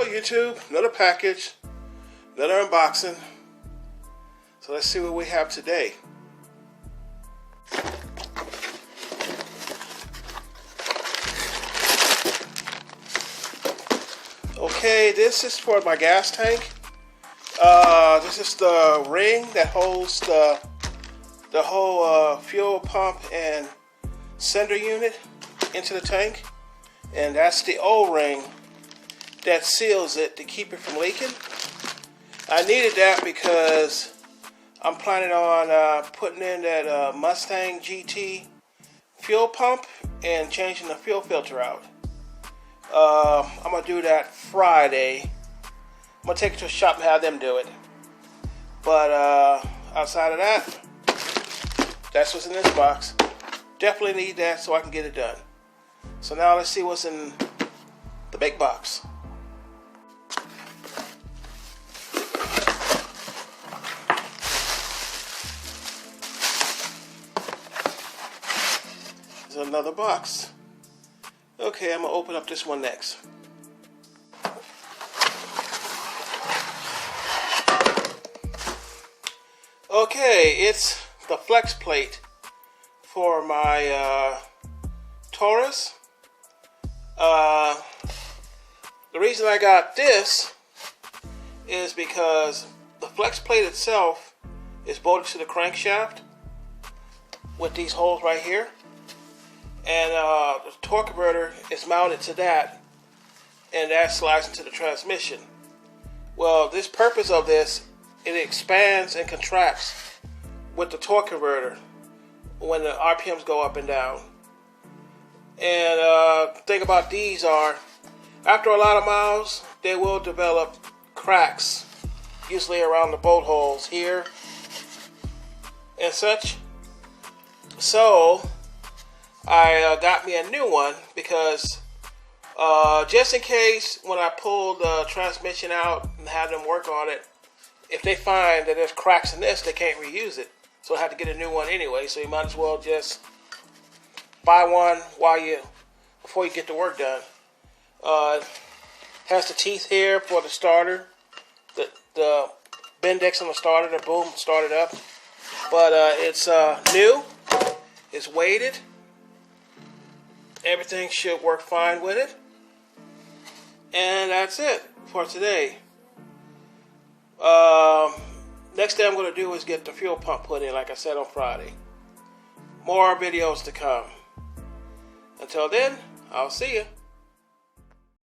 Hello YouTube, another package, another unboxing. So let's see what we have today. Okay, this is for my gas tank. This is the ring that holds the whole fuel pump and sender unit into the tank. And that's the O-ring that seals it to keep it from leaking. I needed that because I'm planning on putting in that Mustang GT fuel pump and changing the fuel filter out. I'm going to do that Friday. I'm going to take it to a shop and have them do it. But outside of that, that's what's in this box. Definitely need that so I can get it done. So now let's see what's in the big box. There's another box. Okay, I'm going to open up this one next. Okay, it's the Flexplate for my Taurus. The reason I got this is because the Flexplate itself is bolted to the crankshaft with these holes right here. And the torque converter is mounted to that, and that slides into the transmission. Well, this purpose of this, it expands and contracts with the torque converter when the RPMs go up and down. And the thing about these are, after a lot of miles, they will develop cracks, usually around the bolt holes here and such. So I got me a new one because just in case when I pull the transmission out and have them work on it, if they find that there's cracks in this, they can't reuse it. So I have to get a new one anyway. So you might as well just buy one before you get the work done. Has the teeth here for the starter, the Bendix on the starter, the boom started up. But it's new. It's weighted. Everything should work fine with it. And that's it for today. Next thing I'm going to do is get the fuel pump put in, like I said on Friday. More videos to come. Until then, I'll see you.